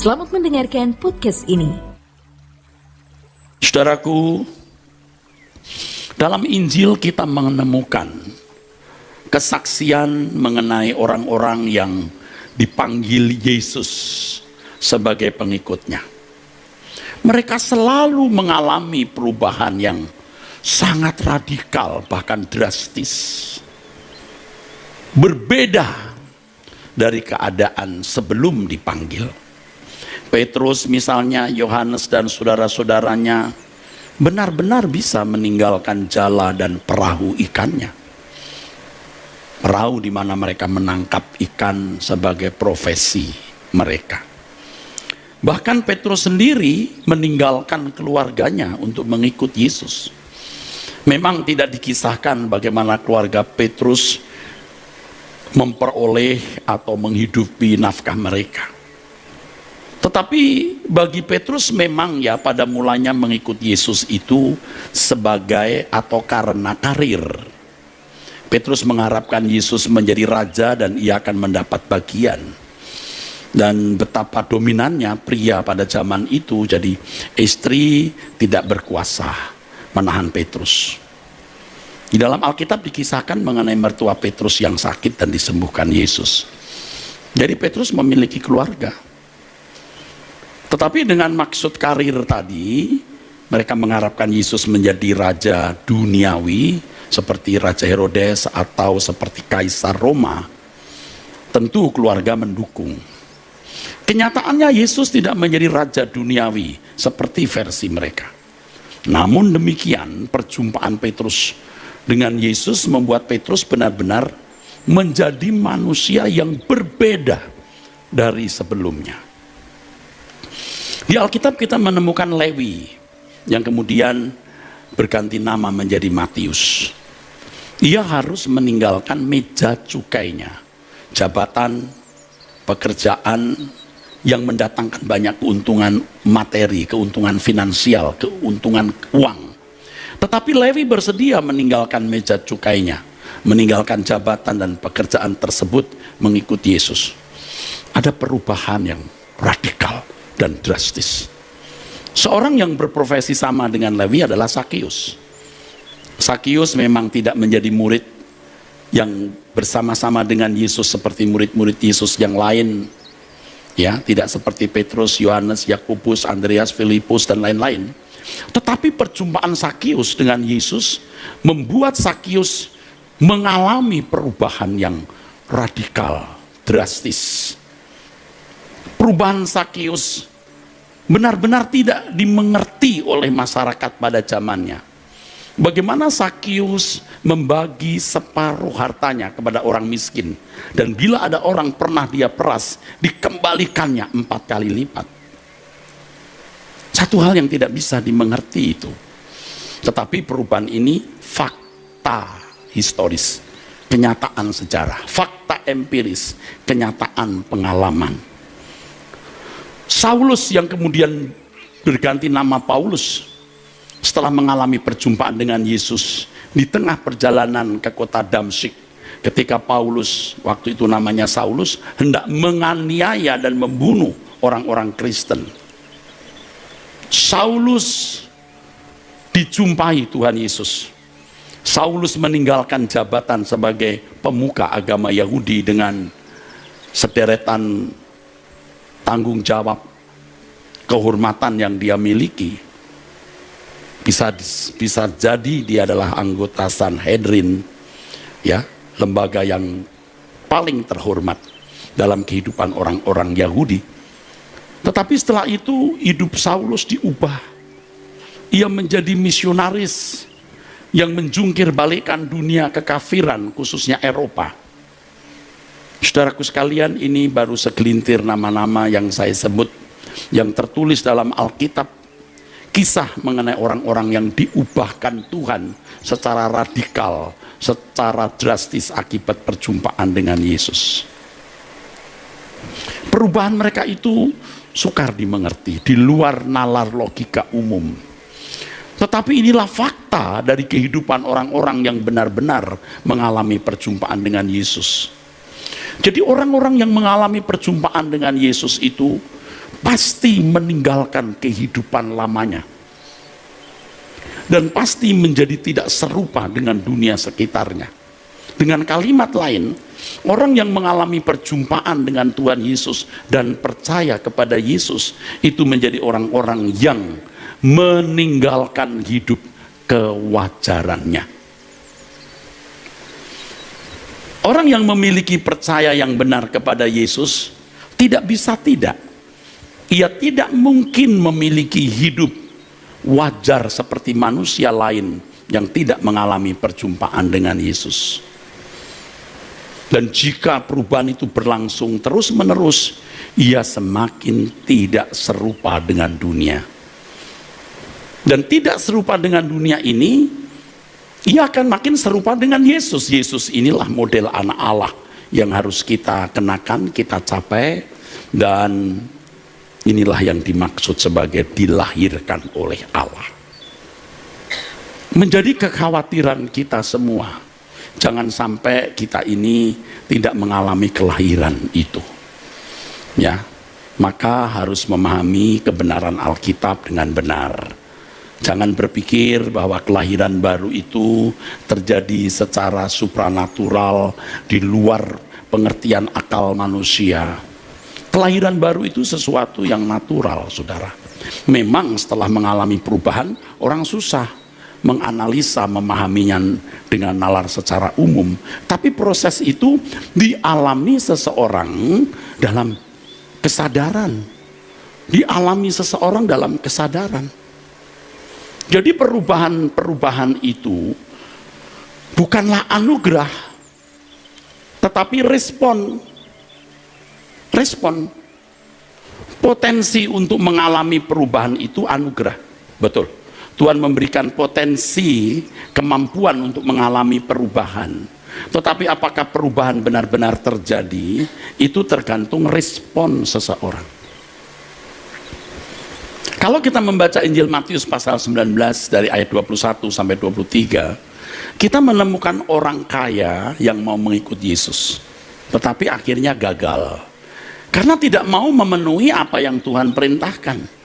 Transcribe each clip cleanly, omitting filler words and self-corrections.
Selamat mendengarkan podcast ini. Saudaraku, dalam Injil kita menemukan kesaksian mengenai orang-orang yang dipanggil Yesus sebagai pengikutnya. Mereka selalu mengalami perubahan yang sangat radikal, bahkan drastis. Berbeda dari keadaan sebelum dipanggil. Petrus misalnya, Yohanes dan saudara-saudaranya benar-benar bisa meninggalkan jala dan perahu ikannya. Perahu di mana mereka menangkap ikan sebagai profesi mereka. Bahkan Petrus sendiri meninggalkan keluarganya untuk mengikut Yesus. Memang tidak dikisahkan bagaimana keluarga Petrus memperoleh atau menghidupi nafkah mereka. Tetapi bagi Petrus memang ya pada mulanya mengikut Yesus itu sebagai atau karena karir. Petrus mengharapkan Yesus menjadi raja dan ia akan mendapat bagian. Dan betapa dominannya pria pada zaman itu, jadi istri tidak berkuasa menahan Petrus. Di dalam Alkitab dikisahkan mengenai mertua Petrus yang sakit dan disembuhkan Yesus. Jadi Petrus memiliki keluarga. Tetapi dengan maksud karir tadi, mereka mengharapkan Yesus menjadi raja duniawi, seperti Raja Herodes atau seperti Kaisar Roma. Tentu keluarga mendukung. Kenyataannya Yesus tidak menjadi raja duniawi, seperti versi mereka. Namun demikian, perjumpaan Petrus dengan Yesus membuat Petrus benar-benar menjadi manusia yang berbeda dari sebelumnya. Di Alkitab kita menemukan Lewi yang kemudian berganti nama menjadi Matius. Ia harus meninggalkan meja cukainya, jabatan, pekerjaan yang mendatangkan banyak keuntungan materi, keuntungan finansial, keuntungan uang. Tetapi Lewi bersedia meninggalkan meja cukainya, meninggalkan jabatan dan pekerjaan tersebut mengikut Yesus. Ada perubahan yang radikal dan drastis. Seorang yang berprofesi sama dengan Lewi adalah Sakius. Sakius memang tidak menjadi murid yang bersama-sama dengan Yesus seperti murid-murid Yesus yang lain, ya, tidak seperti Petrus, Yohanes, Yakobus, Andreas, Filipus dan lain-lain. Tetapi perjumpaan Sakius dengan Yesus membuat Sakius mengalami perubahan yang radikal, drastis. Perubahan Sakius benar-benar tidak dimengerti oleh masyarakat pada zamannya. Bagaimana Sakius membagi separuh hartanya kepada orang miskin, dan bila ada orang pernah dia peras, dikembalikannya 4 kali lipat. Satu hal yang tidak bisa dimengerti itu. Tetapi perubahan ini fakta historis, kenyataan sejarah, fakta empiris, kenyataan pengalaman. Saulus yang kemudian berganti nama Paulus setelah mengalami perjumpaan dengan Yesus di tengah perjalanan ke kota Damsyik, ketika Paulus, waktu itu namanya Saulus, hendak menganiaya dan membunuh orang-orang Kristen. Saulus dijumpai Tuhan Yesus. Saulus meninggalkan jabatan sebagai pemuka agama Yahudi dengan sederetan tanggung jawab, kehormatan yang dia miliki. Bisa jadi dia adalah anggota Sanhedrin, ya, lembaga yang paling terhormat dalam kehidupan orang-orang Yahudi. Tetapi setelah itu hidup Saulus diubah. Ia menjadi misionaris yang menjungkir balikkan dunia kekafiran, khususnya Eropa. Saudaraku sekalian, ini baru segelintir nama-nama yang saya sebut, yang tertulis dalam Alkitab. Kisah mengenai orang-orang yang diubahkan Tuhan secara radikal, secara drastis akibat perjumpaan dengan Yesus. Perubahan mereka itu sukar dimengerti, di luar nalar logika umum. Tetapi inilah fakta dari kehidupan orang-orang yang benar-benar mengalami perjumpaan dengan Yesus. Jadi orang-orang yang mengalami perjumpaan dengan Yesus itu pasti meninggalkan kehidupan lamanya dan pasti menjadi tidak serupa dengan dunia sekitarnya. Dengan kalimat lain, orang yang mengalami perjumpaan dengan Tuhan Yesus dan percaya kepada Yesus itu menjadi orang-orang yang meninggalkan hidup kewajarannya. Orang yang memiliki percaya yang benar kepada Yesus tidak bisa tidak. Ia tidak mungkin memiliki hidup wajar seperti manusia lain yang tidak mengalami perjumpaan dengan Yesus. Dan jika perubahan itu berlangsung terus-menerus, ia semakin tidak serupa dengan dunia. Dan tidak serupa dengan dunia ini, ia akan makin serupa dengan Yesus. Yesus inilah model anak Allah yang harus kita kenakan, kita capai, dan inilah yang dimaksud sebagai dilahirkan oleh Allah. Menjadi kekhawatiran kita semua, jangan sampai kita ini tidak mengalami kelahiran itu. Ya, maka harus memahami kebenaran Alkitab dengan benar. Jangan berpikir bahwa kelahiran baru itu terjadi secara supranatural di luar pengertian akal manusia. Kelahiran baru itu sesuatu yang natural, saudara. Memang setelah mengalami perubahan, orang susah menganalisa, memahaminya dengan nalar secara umum. Tapi proses itu dialami seseorang dalam kesadaran. Dialami seseorang dalam kesadaran. Jadi perubahan-perubahan itu bukanlah anugerah, tetapi respon. Potensi untuk mengalami perubahan itu anugerah. Betul. Tuhan memberikan potensi, kemampuan untuk mengalami perubahan. Tetapi apakah perubahan benar-benar terjadi, itu tergantung respon seseorang. Kalau kita membaca Injil Matius pasal 19 dari ayat 21 sampai 23, kita menemukan orang kaya yang mau mengikut Yesus, tetapi akhirnya gagal. Karena tidak mau memenuhi apa yang Tuhan perintahkan.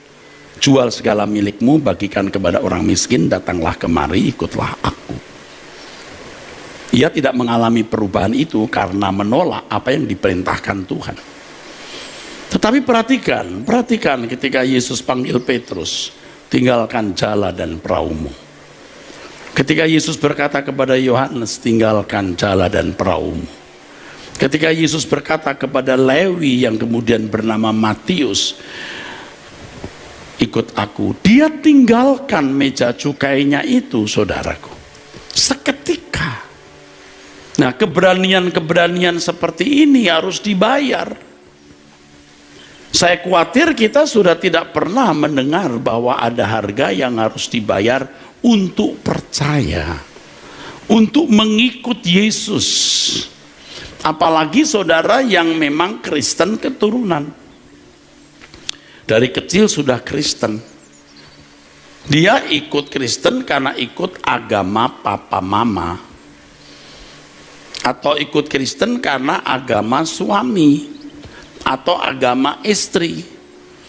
Jual segala milikmu, bagikan kepada orang miskin, datanglah kemari, ikutlah aku. Ia tidak mengalami perubahan itu karena menolak apa yang diperintahkan Tuhan. Tetapi perhatikan ketika Yesus panggil Petrus, tinggalkan jala dan perahumu. Ketika Yesus berkata kepada Yohanes, tinggalkan jala dan perahumu. Ketika Yesus berkata kepada Lewi yang kemudian bernama Matius, ikut aku, dia tinggalkan meja cukainya itu, saudaraku, seketika. Nah, keberanian-keberanian seperti ini harus dibayar. Saya khawatir kita sudah tidak pernah mendengar bahwa ada harga yang harus dibayar untuk percaya, untuk mengikut Yesus. Apalagi saudara yang memang Kristen keturunan, dari kecil sudah Kristen. Dia ikut Kristen karena ikut agama papa mama, atau ikut Kristen karena agama suami atau agama istri.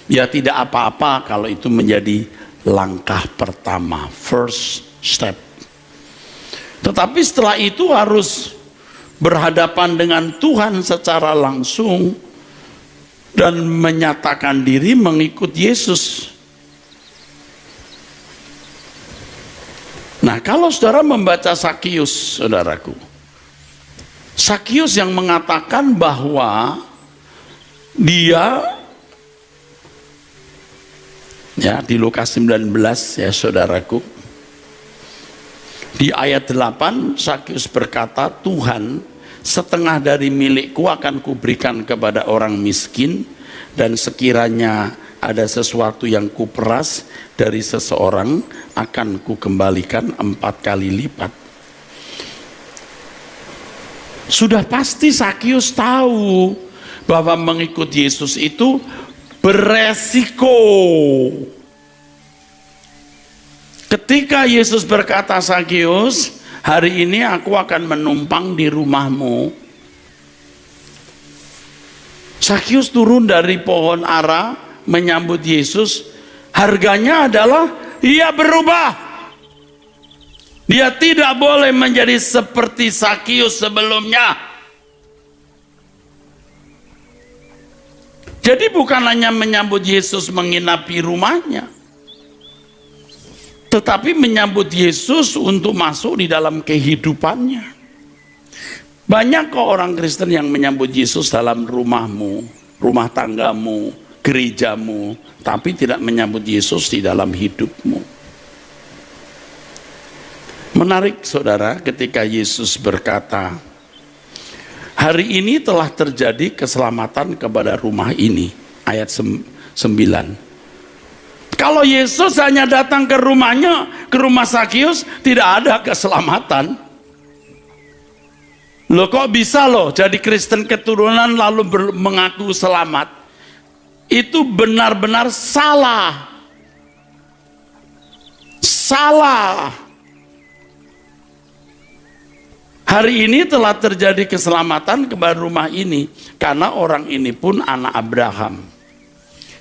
Ya tidak apa-apa kalau itu menjadi langkah pertama, first step. Tetapi setelah itu harus berhadapan dengan Tuhan secara langsung dan menyatakan diri mengikut Yesus. Nah, kalau saudara membaca Sakius, saudaraku, Sakius yang mengatakan bahwa dia, ya, di Lukas 19 ya saudaraku, di ayat 8 Sakius berkata, Tuhan, setengah dari milikku akan kuberikan kepada orang miskin, dan sekiranya ada sesuatu yang kuperas dari seseorang akan kukembalikan 4 kali lipat. Sudah pasti Sakius tahu bahwa mengikut Yesus itu beresiko. Ketika Yesus berkata, Sakius, hari ini aku akan menumpang di rumahmu. Sakius turun dari pohon ara, menyambut Yesus, harganya adalah ia berubah. Dia tidak boleh menjadi seperti Sakius sebelumnya. Jadi bukan hanya menyambut Yesus menginapi rumahnya, tetapi menyambut Yesus untuk masuk di dalam kehidupannya. Banyak kok orang Kristen yang menyambut Yesus dalam rumahmu, rumah tanggamu, gerejamu, tapi tidak menyambut Yesus di dalam hidupmu. Menarik saudara, ketika Yesus berkata, hari ini telah terjadi keselamatan kepada rumah ini. Ayat 9. Kalau Yesus hanya datang ke rumahnya, ke rumah Sakius, tidak ada keselamatan. Loh kok bisa loh jadi Kristen keturunan lalu mengaku selamat? Itu benar-benar salah. Salah. Hari ini telah terjadi keselamatan kepada rumah ini, karena orang ini pun anak Abraham.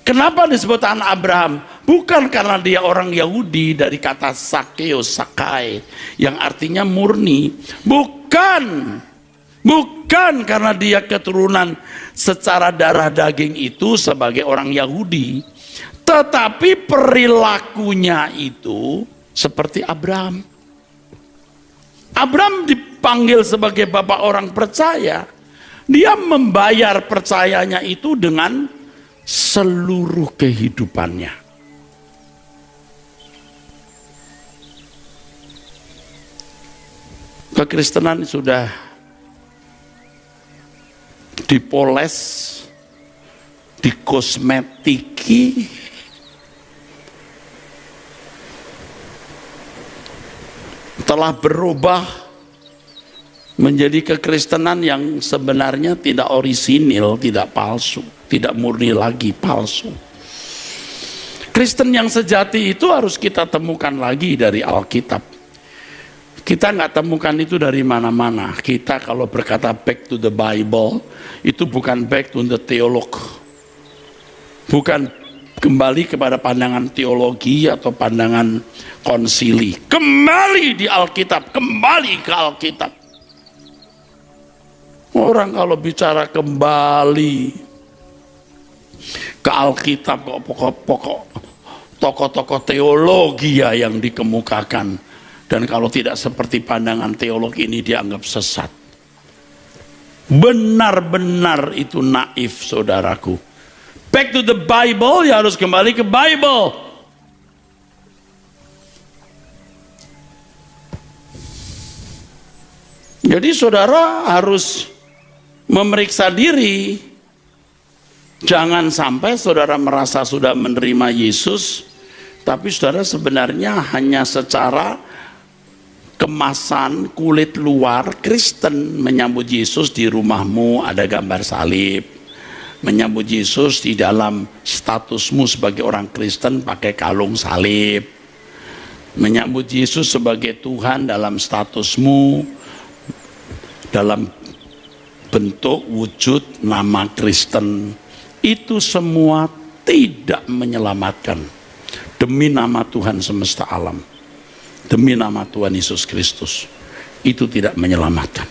Kenapa disebut anak Abraham? Bukan karena dia orang Yahudi, dari kata Sakeos, Sakai, yang artinya murni. Bukan karena dia keturunan secara darah daging itu sebagai orang Yahudi, tetapi perilakunya itu seperti Abraham. Abraham dipanggil sebagai bapak orang percaya. Dia membayar percayanya itu dengan seluruh kehidupannya. Kekristenan sudah dipoles, dikosmetiki, telah berubah menjadi kekristenan yang sebenarnya tidak orisinil, tidak palsu, tidak murni lagi, palsu. Kristen yang sejati itu harus kita temukan lagi dari Alkitab. Kita nggak temukan itu dari mana-mana. Kita kalau berkata back to the Bible, itu bukan back to the theolog, bukan kembali kepada pandangan teologi atau pandangan konsili. Kembali di Alkitab, kembali ke Alkitab. Orang kalau bicara kembali ke Alkitab, kok pokok-pokok tokoh-tokoh teologi ya yang dikemukakan. Dan kalau tidak seperti pandangan teologi ini dianggap sesat. Benar-benar itu naif, saudaraku. Back to the Bible, ya harus kembali ke Bible. Jadi saudara harus memeriksa diri. Jangan sampai saudara merasa sudah menerima Yesus, tapi saudara sebenarnya hanya secara kemasan kulit luar Kristen. Menyambut Yesus di rumahmu ada gambar salib. Menyambut Yesus di dalam statusmu sebagai orang Kristen pakai kalung salib. Menyambut Yesus sebagai Tuhan dalam statusmu dalam bentuk wujud nama Kristen. Itu semua tidak menyelamatkan. Demi nama Tuhan semesta alam, demi nama Tuhan Yesus Kristus, itu tidak menyelamatkan.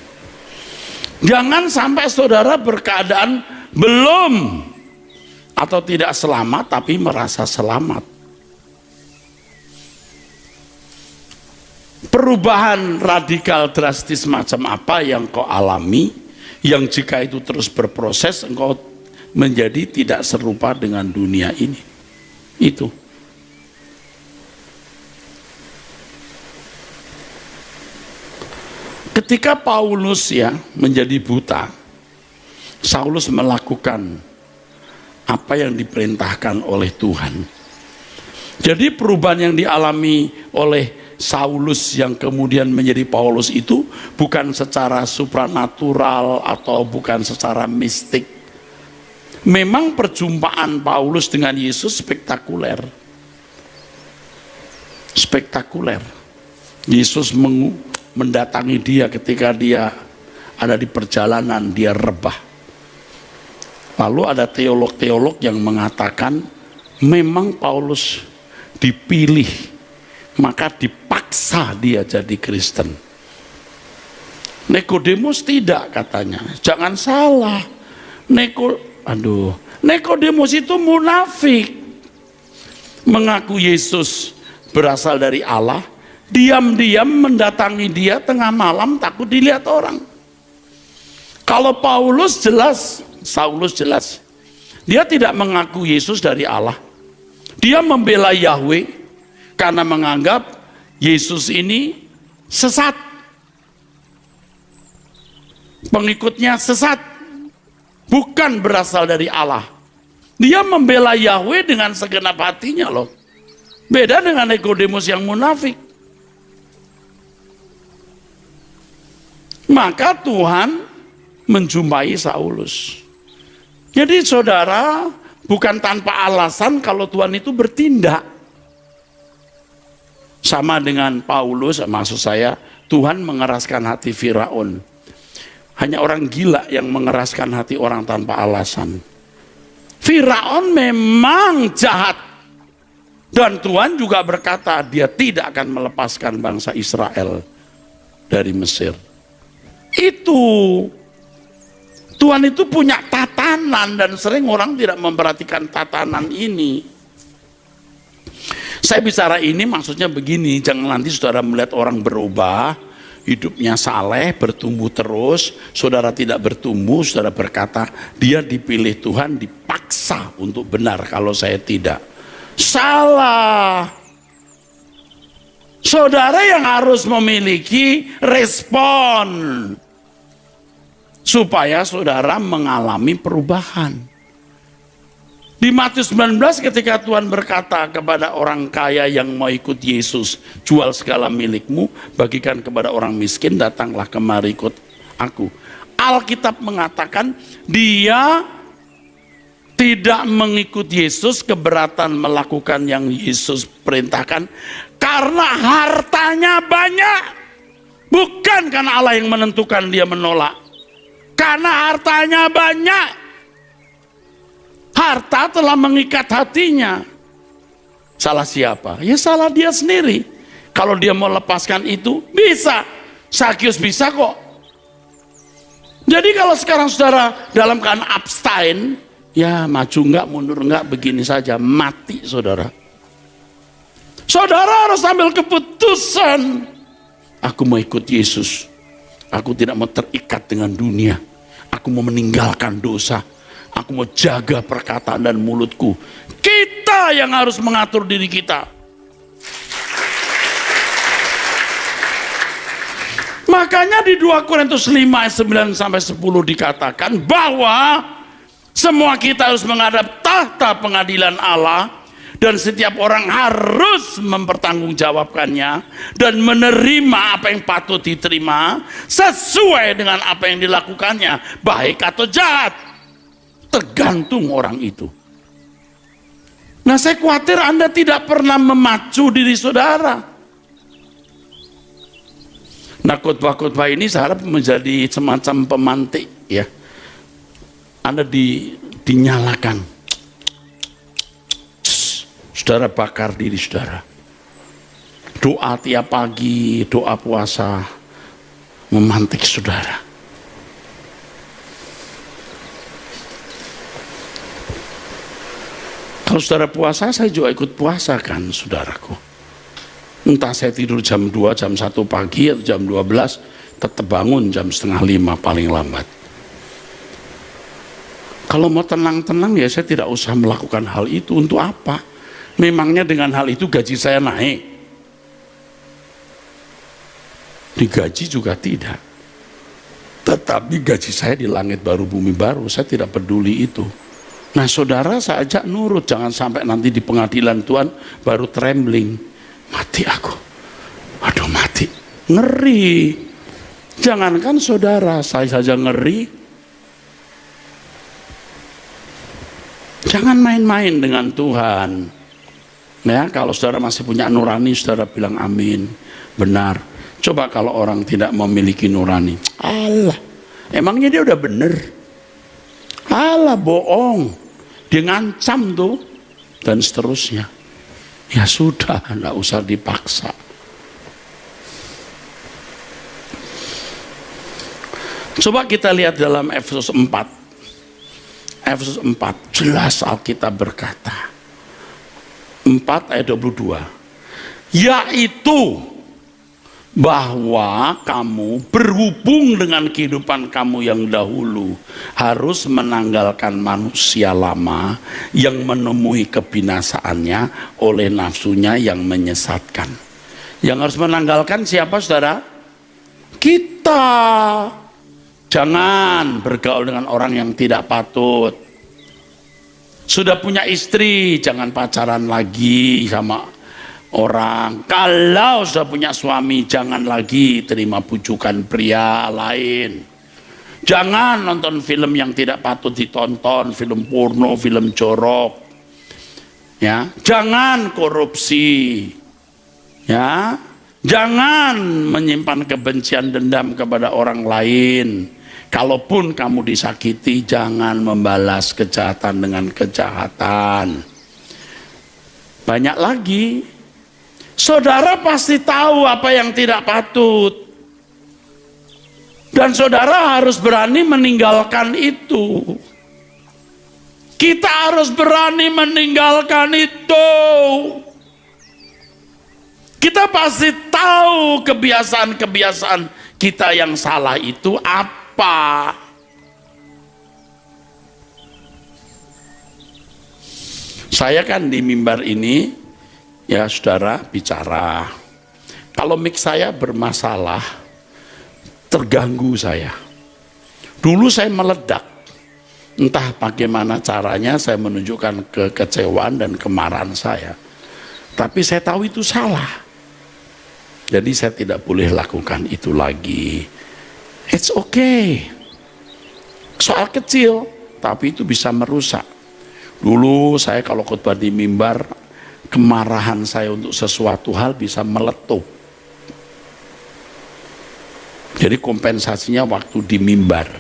Jangan sampai saudara berkeadaan belum atau tidak selamat tapi merasa selamat. Perubahan radikal drastis macam apa yang kau alami, yang jika itu terus berproses engkau menjadi tidak serupa dengan dunia ini. Itu ketika Paulus ya menjadi buta, Saulus melakukan apa yang diperintahkan oleh Tuhan. Jadi perubahan yang dialami oleh Saulus yang kemudian menjadi Paulus itu bukan secara supranatural atau bukan secara mistik. Memang perjumpaan Paulus dengan Yesus spektakuler. Spektakuler. Yesus mendatangi dia ketika dia ada di perjalanan, dia rebah. Lalu ada teolog-teolog yang mengatakan memang Paulus dipilih, maka dipaksa dia jadi Kristen. Nikodemus tidak, katanya. Jangan salah. Nikodemus itu munafik. Mengaku Yesus berasal dari Allah, diam-diam mendatangi dia tengah malam takut dilihat orang. Kalau Saulus jelas. Dia tidak mengaku Yesus dari Allah. Dia membela Yahweh karena menganggap Yesus ini sesat. Pengikutnya sesat, bukan berasal dari Allah. Dia membela Yahweh dengan segenap hatinya loh. Beda dengan Nikodemus yang munafik. Maka Tuhan menjumpai Saulus. Jadi saudara, bukan tanpa alasan kalau Tuhan itu bertindak. Sama dengan Paulus, maksud saya, Tuhan mengeraskan hati Firaun. Hanya orang gila yang mengeraskan hati orang tanpa alasan. Firaun memang jahat. Dan Tuhan juga berkata, dia tidak akan melepaskan bangsa Israel dari Mesir. Itu Tuhan itu punya tatanan, dan sering orang tidak memperhatikan tatanan ini. Saya bicara ini maksudnya begini, jangan nanti saudara melihat orang berubah, hidupnya saleh, bertumbuh terus, saudara tidak bertumbuh, saudara berkata, dia dipilih Tuhan, dipaksa untuk benar, kalau saya tidak. Salah. Saudara yang harus memiliki respon supaya saudara mengalami perubahan. Di Matius 19 ketika Tuhan berkata kepada orang kaya yang mau ikut Yesus, jual segala milikmu, bagikan kepada orang miskin, datanglah kemari ikut aku. Alkitab mengatakan dia tidak mengikut Yesus, keberatan melakukan yang Yesus perintahkan karena hartanya banyak. Bukan karena Allah yang menentukan dia menolak. Karena hartanya banyak. Harta telah mengikat hatinya. Salah siapa? Ya salah dia sendiri. Kalau dia mau lepaskan itu, bisa. Zakius bisa kok. Jadi kalau sekarang saudara dalam keadaan abstain, ya maju enggak, mundur enggak, begini saja, mati saudara. Saudara harus ambil keputusan. Aku mau ikut Yesus. Aku tidak mau terikat dengan dunia. Aku mau meninggalkan dosa. Aku mau jaga perkataan dan mulutku. Kita yang harus mengatur diri kita. Makanya di 2 Korintus 5 ayat 9 sampai 10 dikatakan bahwa semua kita harus menghadap tahta pengadilan Allah, dan setiap orang harus mempertanggungjawabkannya dan menerima apa yang patut diterima sesuai dengan apa yang dilakukannya, baik atau jahat, tergantung orang itu. Nah, saya khawatir Anda tidak pernah memacu diri saudara. Nah, khotbah-khotbah ini saya harap menjadi semacam pemantik ya. Anda dinyalakan. Saudara bakar diri saudara. Doa tiap pagi, doa puasa memantik saudara. Kalau saudara puasa, saya juga ikut puasa kan saudaraku. Entah saya tidur jam 2, jam 1 pagi atau jam 12, tetap bangun jam 4:30 paling lambat. Kalau mau tenang-tenang ya saya tidak usah melakukan hal itu. Untuk apa? Memangnya dengan hal itu gaji saya naik? Digaji juga tidak. Tetapi gaji saya di langit baru bumi baru, saya tidak peduli itu. Nah saudara, saya ajak nurut, jangan sampai nanti di pengadilan Tuhan baru trembling. Mati aku. Aduh mati. Ngeri. Jangankan saudara, saya saja ngeri. Jangan main-main dengan Tuhan. Ya, kalau saudara masih punya nurani, saudara bilang amin. Benar. Coba kalau orang tidak memiliki nurani. Allah, emangnya dia udah bener? Allah bohong. Dia ngancam tuh. dan seterusnya. Ya sudah, tidak usah dipaksa. Coba kita lihat dalam Efesus 4. Efesus 4, jelas Alkitab berkata. 4 ayat 22. Yaitu bahwa kamu berhubung dengan kehidupan kamu yang dahulu harus menanggalkan manusia lama yang menemui kebinasaannya oleh nafsunya yang menyesatkan. Yang harus menanggalkan siapa, saudara? Kita. Jangan bergaul dengan orang yang tidak patut. Sudah punya istri, jangan pacaran lagi sama orang. Kalau sudah punya suami, jangan lagi terima bujukan pria lain. Jangan nonton film yang tidak patut ditonton, film porno, film jorok. Ya, jangan korupsi. Ya, jangan menyimpan kebencian, dendam kepada orang lain. Kalaupun kamu disakiti, jangan membalas kejahatan dengan kejahatan. Banyak lagi. Saudara pasti tahu apa yang tidak patut. Dan saudara harus berani meninggalkan itu. Kita harus berani meninggalkan itu. Kita pasti tahu kebiasaan-kebiasaan kita yang salah itu apa. Saya kan di mimbar ini, ya saudara, bicara. Kalau mic saya bermasalah, terganggu saya. Dulu saya meledak. Entah bagaimana caranya saya menunjukkan kekecewaan dan kemarahan saya. Tapi saya tahu itu salah. Jadi saya tidak boleh lakukan itu lagi. It's okay. Soal kecil, tapi itu bisa merusak. Dulu saya kalau khotbah di mimbar, kemarahan saya untuk sesuatu hal bisa meletup. Jadi kompensasinya waktu di mimbar.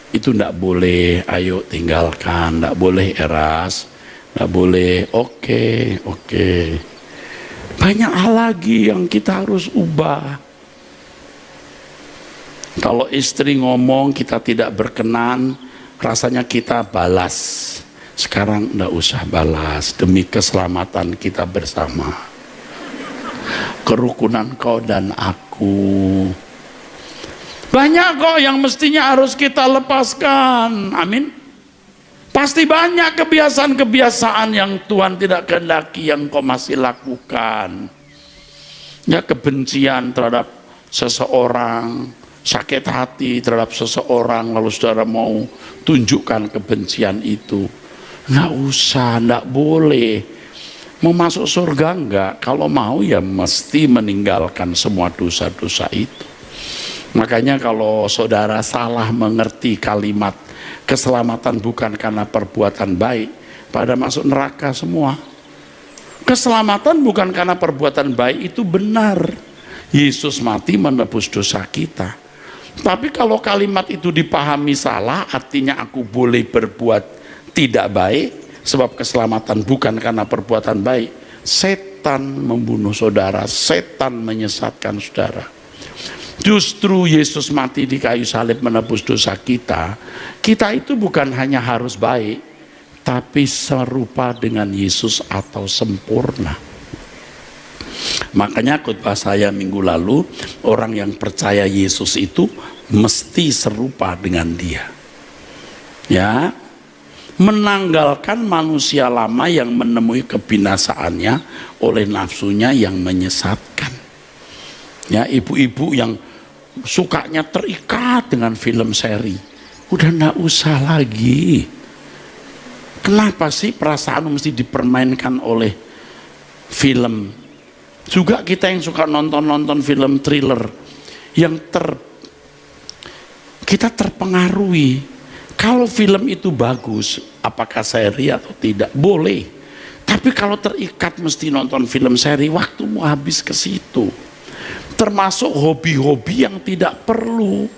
Itu tidak boleh, ayo tinggalkan, tidak boleh eras, tidak boleh, oke. Banyak hal lagi yang kita harus ubah. Kalau istri ngomong kita tidak berkenan, rasanya kita balas. Sekarang tidak usah balas, demi keselamatan kita bersama. Kerukunan kau dan aku. Banyak kok yang mestinya harus kita lepaskan. Amin. Pasti banyak kebiasaan-kebiasaan yang Tuhan tidak kehendaki yang kau masih lakukan. Ya, kebencian terhadap seseorang, sakit hati terhadap seseorang, lalu saudara mau tunjukkan kebencian itu. Nggak usah, nggak boleh. Mau masuk surga enggak? Kalau mau ya mesti meninggalkan semua dosa-dosa itu. Makanya kalau saudara salah mengerti kalimat keselamatan bukan karena perbuatan baik, pada masuk neraka semua. Keselamatan bukan karena perbuatan baik itu benar. Yesus mati menebus dosa kita. Tapi kalau kalimat itu dipahami salah, artinya aku boleh berbuat tidak baik, sebab keselamatan bukan karena perbuatan baik. Setan membunuh saudara, setan menyesatkan saudara. Justru Yesus mati di kayu salib menebus dosa kita. Kita itu bukan hanya harus baik, tapi serupa dengan Yesus atau sempurna. Makanya khotbah saya minggu lalu, orang yang percaya Yesus itu mesti serupa dengan Dia. Ya, menanggalkan manusia lama yang menemui kebinasaannya oleh nafsunya yang menyesatkan. Ya, ibu-ibu yang sukanya terikat dengan film seri, udah nggak usah lagi. Kenapa sih perasaan mesti dipermainkan oleh film? Juga kita yang suka nonton film thriller, yang kita terpengaruhi. Kalau film itu bagus, apakah seri atau tidak? Boleh. Tapi kalau terikat mesti nonton film seri, waktumu habis ke situ. Termasuk hobi-hobi yang tidak perlu.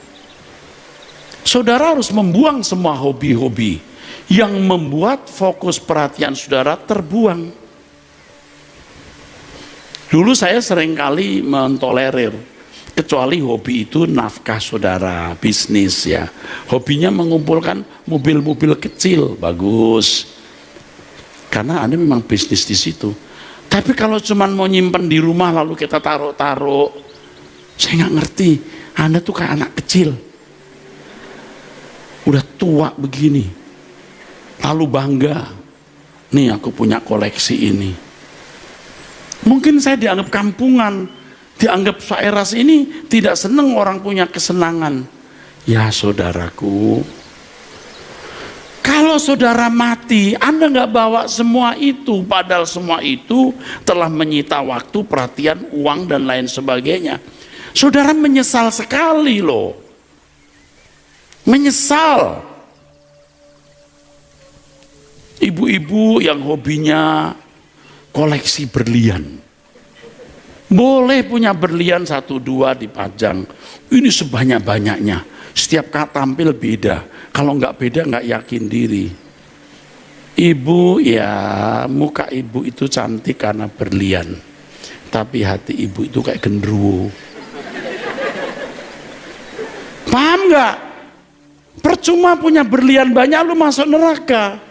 Saudara harus membuang semua hobi-hobi yang membuat fokus perhatian saudara terbuang. Dulu saya seringkali mentolerir, kecuali hobi itu nafkah saudara, bisnis ya. Hobinya mengumpulkan mobil-mobil kecil, bagus. Karena Anda memang bisnis di situ. Tapi kalau cuma mau nyimpen di rumah lalu kita taruh-taruh, saya nggak ngerti. Anda tuh kayak anak kecil, udah tua begini, lalu bangga, nih aku punya koleksi ini. Mungkin saya dianggap kampungan, dianggap Saeras ini tidak senang orang punya kesenangan. Ya saudaraku, kalau saudara mati, Anda nggak bawa semua itu, padahal semua itu telah menyita waktu, perhatian, uang, dan lain sebagainya. Saudara menyesal sekali loh. Menyesal. Ibu-ibu yang hobinya koleksi berlian, boleh punya berlian 1-2 dipajang. Ini sebanyak-banyaknya. Setiap kali tampil beda. Kalau nggak beda nggak yakin diri. Ibu ya, muka ibu itu cantik karena berlian, tapi hati ibu itu kayak genderuwo. Paham nggak? Percuma punya berlian banyak, lu masuk neraka.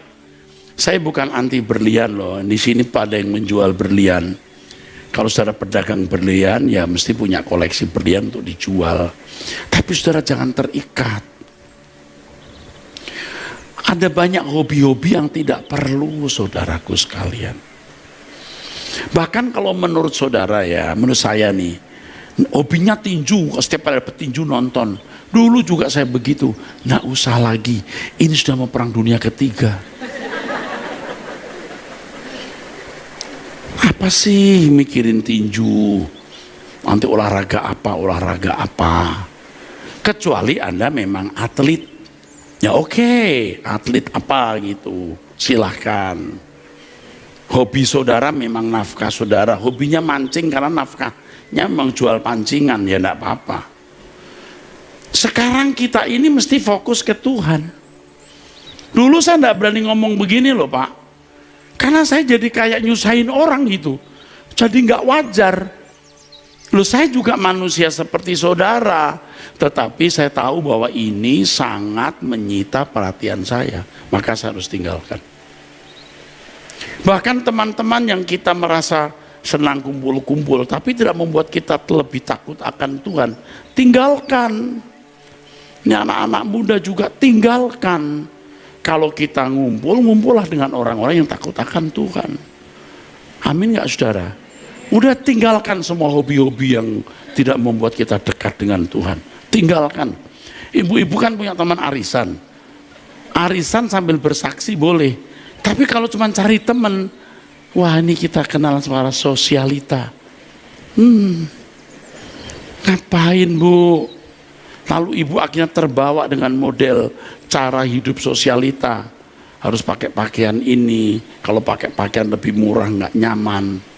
Saya bukan anti berlian loh. Di sini pada yang menjual berlian. Kalau saudara pedagang berlian, ya mesti punya koleksi berlian untuk dijual. Tapi saudara jangan terikat. Ada banyak hobi-hobi yang tidak perlu, saudaraku sekalian. Bahkan kalau menurut saudara ya, menurut saya nih, hobinya tinju, setiap ada petinju nonton. Dulu juga saya begitu. Nggak usah lagi, ini sudah mau perang dunia ketiga. Apa sih mikirin tinju, nanti olahraga apa. Kecuali Anda memang atlet, ya oke, atlet apa gitu, silahkan. Hobi saudara memang nafkah saudara, hobinya mancing karena nafkahnya memang jual pancingan, ya enggak apa-apa. Sekarang kita ini mesti fokus ke Tuhan. Dulu saya enggak berani ngomong begini loh Pak, karena saya jadi kayak nyusahin orang gitu, jadi nggak wajar. Loh, saya juga manusia seperti saudara, tetapi saya tahu bahwa ini sangat menyita perhatian saya, maka saya harus tinggalkan. Bahkan teman-teman yang kita merasa senang kumpul-kumpul, tapi tidak membuat kita lebih takut akan Tuhan, tinggalkan. Ini anak-anak muda juga tinggalkan. Kalau kita ngumpullah dengan orang-orang yang takut akan Tuhan. Amin nggak saudara? Udah tinggalkan semua hobi-hobi yang tidak membuat kita dekat dengan Tuhan. Tinggalkan. Ibu-ibu kan punya teman arisan. Arisan sambil bersaksi boleh. Tapi kalau cuma cari teman, wah ini kita kenal suara sosialita. Ngapain Bu? Lalu ibu akhirnya terbawa dengan model cara hidup sosialita. Harus pakai pakaian ini, kalau pakai pakaian lebih murah nggak nyaman.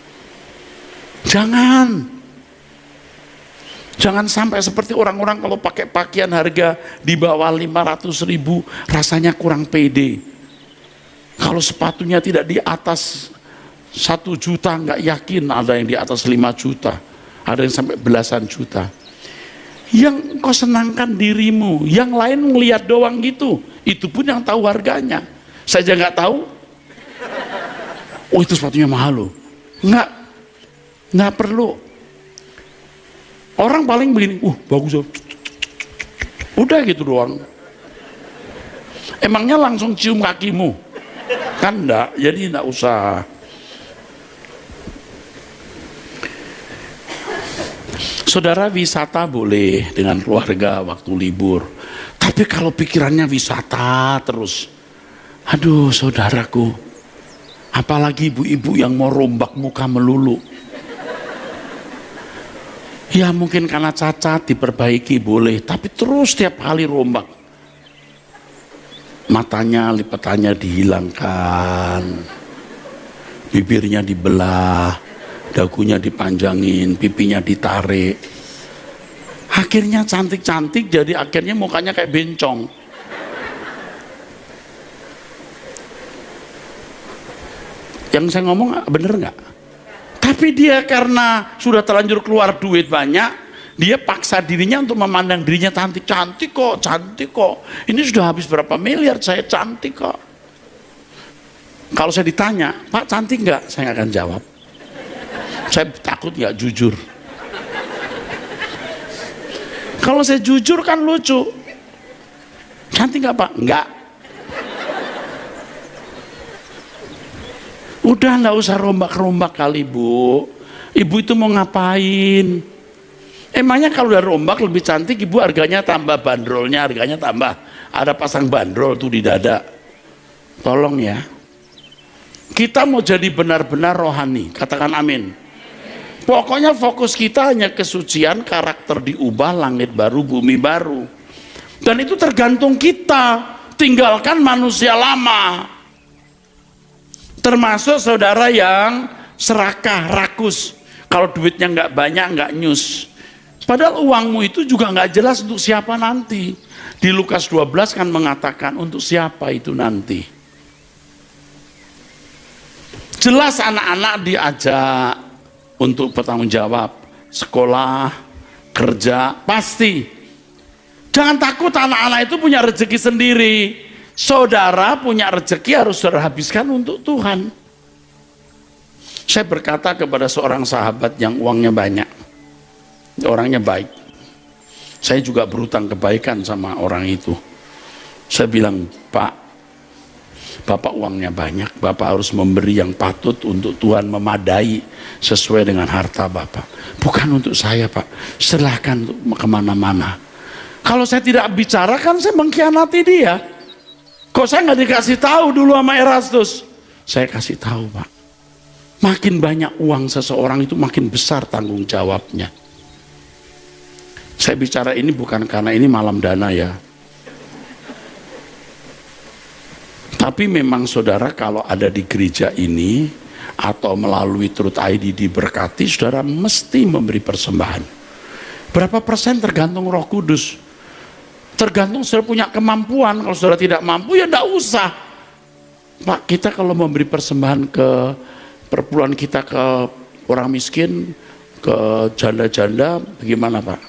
Jangan sampai seperti orang-orang kalau pakai pakaian harga di bawah 500.000 rasanya kurang pede. Kalau sepatunya tidak di atas 1 juta nggak yakin, ada yang di atas 5 juta, ada yang sampai belasan juta. Yang kau senangkan dirimu, yang lain melihat doang gitu, itu pun yang tahu harganya. Saya aja nggak tahu. Oh itu sepatunya mahal loh. Nggak perlu. Orang paling begini, bagus loh. Udah gitu doang. Emangnya langsung cium kakimu? Kan enggak, jadi enggak usah. Saudara wisata boleh dengan keluarga waktu libur, tapi kalau pikirannya wisata terus, aduh saudaraku, apalagi ibu-ibu yang mau rombak muka melulu. Ya mungkin karena cacat diperbaiki boleh, tapi terus setiap kali rombak, matanya, lipatannya dihilangkan, bibirnya dibelah, dagunya dipanjangin, pipinya ditarik. Akhirnya cantik-cantik, jadi akhirnya mukanya kayak bencong. Yang saya ngomong bener nggak? Tapi dia karena sudah terlanjur keluar duit banyak, dia paksa dirinya untuk memandang dirinya cantik. Cantik kok, cantik kok. Ini sudah habis berapa miliar, saya cantik kok. Kalau saya ditanya, Pak cantik nggak? Saya nggak akan jawab. Saya takut nggak jujur. Kalau saya jujur kan lucu. Cantik nggak Pak? Nggak. Udah nggak usah rombak-rombak kali Bu. Ibu itu mau ngapain? Emangnya kalau udah rombak lebih cantik, ibu harganya tambah, bandrolnya harganya tambah. Ada pasang bandrol tuh di dada. Tolong ya. Kita mau jadi benar-benar rohani. Katakan amin. Pokoknya fokus kita hanya kesucian, karakter diubah, langit baru, bumi baru. Dan itu tergantung kita. Tinggalkan manusia lama. Termasuk saudara yang serakah, rakus. Kalau duitnya nggak banyak, nggak nyus. Padahal uangmu itu juga nggak jelas untuk siapa nanti. Di Lukas 12 kan mengatakan untuk siapa itu nanti. Jelas anak-anak diajak untuk bertanggung jawab. Sekolah, kerja, pasti. Jangan takut anak-anak itu punya rezeki sendiri. Saudara punya rezeki harus saudara habiskan untuk Tuhan. Saya berkata kepada seorang sahabat yang uangnya banyak, orangnya baik. Saya juga berutang kebaikan sama orang itu. Saya bilang, Pak, Bapak uangnya banyak, Bapak harus memberi yang patut untuk Tuhan, memadai sesuai dengan harta Bapak. Bukan untuk saya Pak, silahkan untuk kemana-mana. Kalau saya tidak bicara kan saya mengkhianati dia. Kok saya nggak dikasih tahu dulu sama Erastus? Saya kasih tahu Pak. Makin banyak uang seseorang itu makin besar tanggung jawabnya. Saya bicara ini bukan karena ini malam dana ya. Tapi memang saudara kalau ada di gereja ini atau melalui Truth ID diberkati, saudara mesti memberi persembahan. Berapa persen tergantung Roh Kudus. Tergantung saudara punya kemampuan. Kalau saudara tidak mampu ya tidak usah. Pak, kita kalau memberi persembahan ke perpuluhan kita ke orang miskin, ke janda-janda, bagaimana Pak?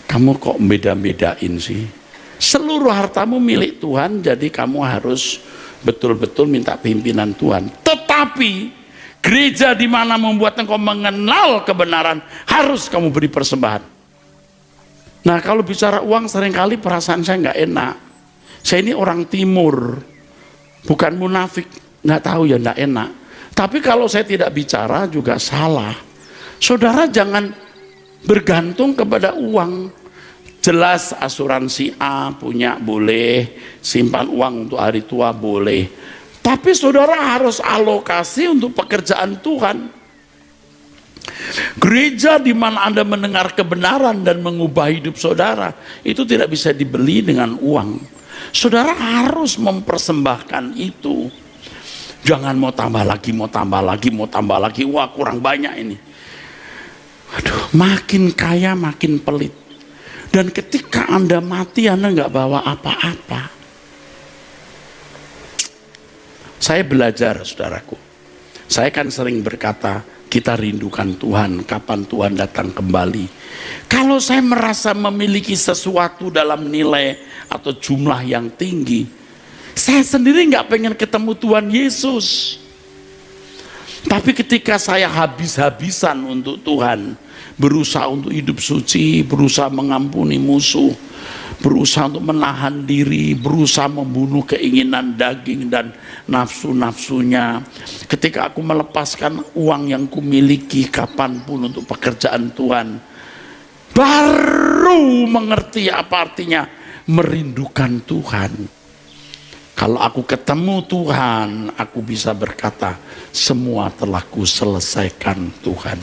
Kamu kok beda-bedain sih? Seluruh hartamu milik Tuhan, jadi kamu harus betul-betul minta pimpinan Tuhan. Tetapi gereja di mana membuat engkau mengenal kebenaran, harus kamu beri persembahan. Nah kalau bicara uang seringkali perasaan saya nggak enak. Saya ini orang timur, bukan munafik, nggak tahu ya nggak enak. Tapi kalau saya tidak bicara juga salah. Saudara jangan bergantung kepada uang. Jelas asuransi A punya boleh, simpan uang untuk hari tua boleh. Tapi saudara harus alokasi untuk pekerjaan Tuhan. Gereja di mana Anda mendengar kebenaran dan mengubah hidup saudara, itu tidak bisa dibeli dengan uang. Saudara harus mempersembahkan itu. Jangan mau tambah lagi, mau tambah lagi, mau tambah lagi. Wah kurang banyak ini. Aduh, makin kaya makin pelit. Dan ketika Anda mati, Anda nggak bawa apa-apa. Saya belajar, saudaraku. Saya kan sering berkata, kita rindukan Tuhan, kapan Tuhan datang kembali. Kalau saya merasa memiliki sesuatu dalam nilai atau jumlah yang tinggi, saya sendiri nggak pengen ketemu Tuhan Yesus. Tapi ketika saya habis-habisan untuk Tuhan, berusaha untuk hidup suci, berusaha mengampuni musuh, berusaha untuk menahan diri, berusaha membunuh keinginan daging dan nafsu-nafsunya. Ketika aku melepaskan uang yang kumiliki kapanpun untuk pekerjaan Tuhan, baru mengerti apa artinya merindukan Tuhan. Kalau aku ketemu Tuhan, aku bisa berkata, semua telah kuselesaikan Tuhan.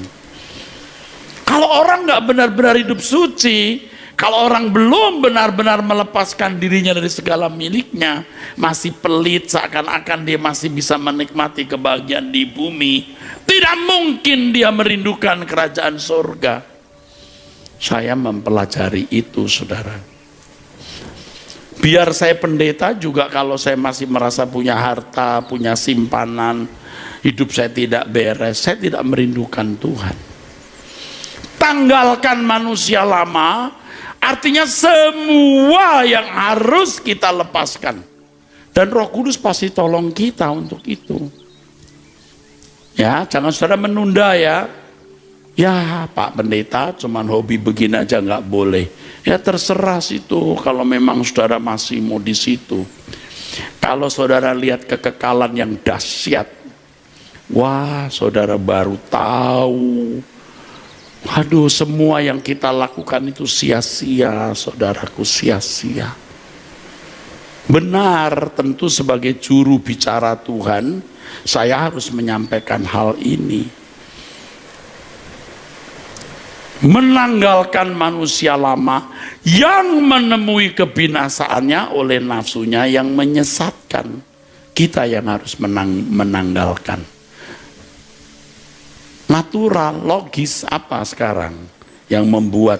Kalau orang nggak benar-benar hidup suci, kalau orang belum benar-benar melepaskan dirinya dari segala miliknya, masih pelit seakan-akan dia masih bisa menikmati kebahagiaan di bumi, tidak mungkin dia merindukan kerajaan surga. Saya mempelajari itu, saudara. Biar saya pendeta juga kalau saya masih merasa punya harta, punya simpanan, hidup saya tidak beres, saya tidak merindukan Tuhan. Tanggalkan manusia lama, artinya semua yang harus kita lepaskan. Dan Roh Kudus pasti tolong kita untuk itu. Ya, jangan saudara menunda ya. Ya Pak Pendeta cuman hobi begini aja nggak boleh. Ya terserah situ kalau memang saudara masih mau di situ. Kalau saudara lihat kekekalan yang dahsyat, wah saudara baru tahu. Aduh, semua yang kita lakukan itu sia-sia, saudaraku, sia-sia. Benar, tentu sebagai juru bicara Tuhan, saya harus menyampaikan hal ini. Menanggalkan manusia lama yang menemui kebinasaannya oleh nafsunya yang menyesatkan. Kita yang harus menanggalkan. Natural, logis apa sekarang yang membuat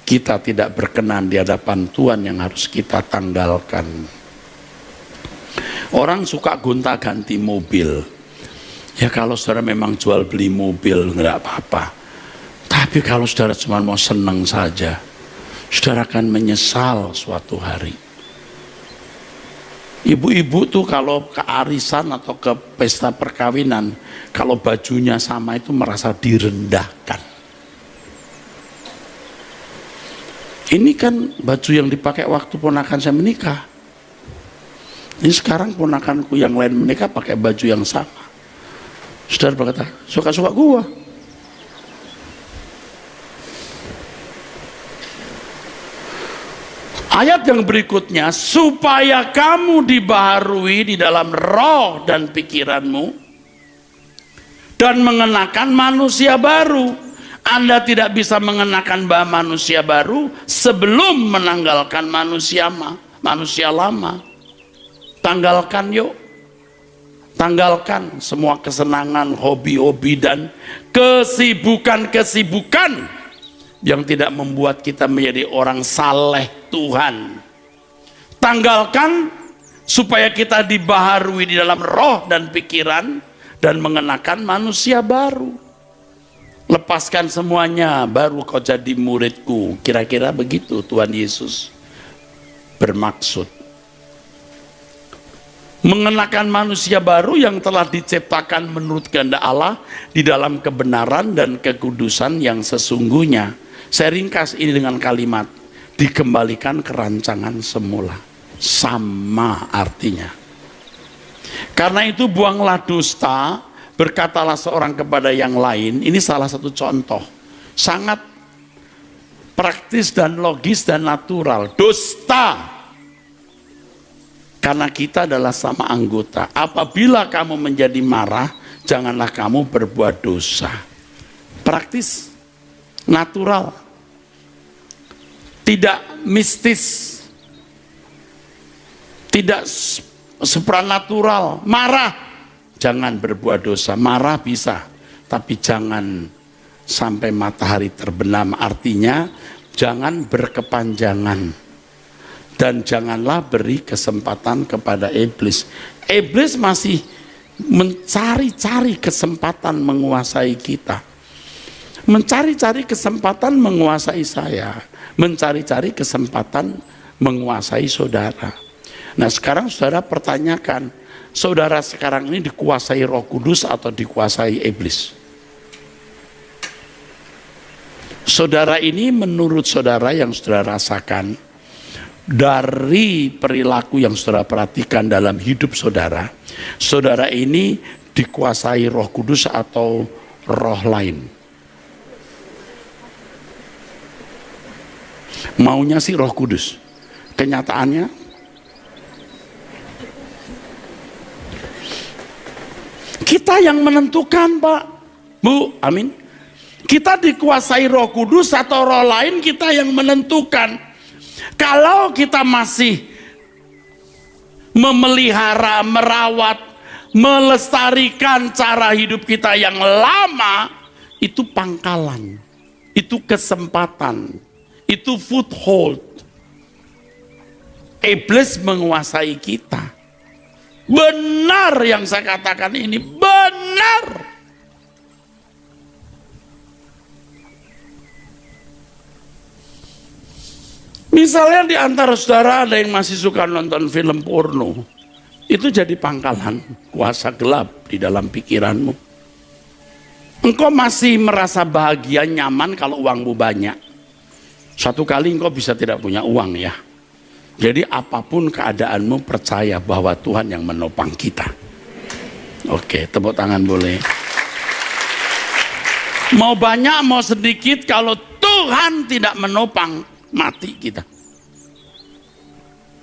kita tidak berkenan di hadapan Tuhan yang harus kita tanggalkan? Orang suka gonta-ganti mobil. Ya kalau saudara memang jual beli mobil nggak apa-apa. Tapi kalau saudara cuma mau senang saja, saudara akan menyesal suatu hari. Ibu-ibu tuh kalau ke arisan atau ke pesta perkawinan, kalau bajunya sama itu merasa direndahkan. Ini kan baju yang dipakai waktu ponakan saya menikah. Ini sekarang ponakanku yang lain menikah pakai baju yang sama. Saudara berkata, suka-suka gua. Ayat yang berikutnya, supaya kamu dibaharui di dalam roh dan pikiranmu dan mengenakan manusia baru. Anda tidak bisa mengenakan manusia baru sebelum menanggalkan manusia lama. Tanggalkan yuk. Tanggalkan semua kesenangan, hobi-hobi dan kesibukan-kesibukan yang tidak membuat kita menjadi orang saleh Tuhan. Tanggalkan supaya kita dibaharui di dalam roh dan pikiran dan mengenakan manusia baru. Lepaskan semuanya, baru kau jadi muridku. Kira-kira begitu Tuhan Yesus bermaksud. Mengenakan manusia baru yang telah diciptakan menurut kehendak Allah di dalam kebenaran dan kekudusan yang sesungguhnya. Saya ringkas ini dengan kalimat, dikembalikan ke rancangan semula. Sama artinya. Karena itu buanglah dusta, berkatalah seorang kepada yang lain. Ini salah satu contoh sangat praktis dan logis dan natural. Dusta, karena kita adalah sama anggota. Apabila kamu menjadi marah, janganlah kamu berbuat dosa. Praktis, natural, tidak mistis, tidak supranatural. Marah, jangan berbuat dosa. Marah bisa, tapi jangan sampai matahari terbenam. Artinya jangan berkepanjangan. Dan janganlah beri kesempatan kepada iblis. Iblis masih mencari-cari kesempatan menguasai kita. Mencari-cari kesempatan menguasai saya. Mencari-cari kesempatan menguasai saudara. Nah sekarang saudara pertanyakan, saudara sekarang ini dikuasai Roh Kudus atau dikuasai iblis? Saudara ini menurut saudara yang saudara rasakan dari perilaku yang saudara perhatikan dalam hidup saudara, saudara ini dikuasai Roh Kudus atau roh lain? Maunya sih Roh Kudus. Kenyataannya kita yang menentukan, Pak, Bu, amin. Kita dikuasai Roh Kudus atau roh lain, kita yang menentukan. Kalau kita masih memelihara, merawat, melestarikan cara hidup kita yang lama, itu pangkalan, itu kesempatan, itu foothold. Iblis menguasai kita. Benar yang saya katakan ini, benar. Misalnya di antara saudara ada yang masih suka nonton film porno, itu jadi pangkalan kuasa gelap di dalam pikiranmu. Engkau masih merasa bahagia, nyaman kalau uangmu banyak. Suatu kali engkau bisa tidak punya uang ya. Jadi apapun keadaanmu, percaya bahwa Tuhan yang menopang kita. Oke, tepuk tangan boleh. Mau banyak mau sedikit, kalau Tuhan tidak menopang, mati kita.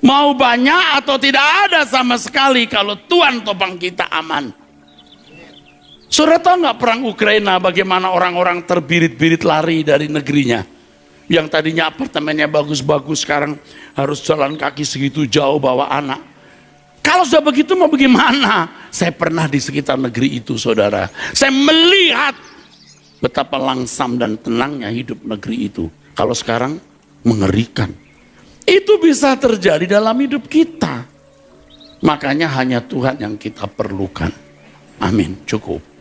Mau banyak atau tidak ada sama sekali, kalau Tuhan topang kita, aman. Saudara tahu nggak perang Ukraina, bagaimana orang-orang terbirit-birit lari dari negerinya? Yang tadinya apartemennya bagus-bagus, sekarang harus jalan kaki segitu jauh bawa anak. Kalau sudah begitu mau bagaimana? Saya pernah di sekitar negeri itu, saudara. Saya melihat betapa langsam dan tenangnya hidup negeri itu. Kalau sekarang mengerikan. Itu bisa terjadi dalam hidup kita. Makanya hanya Tuhan yang kita perlukan. Amin, cukup.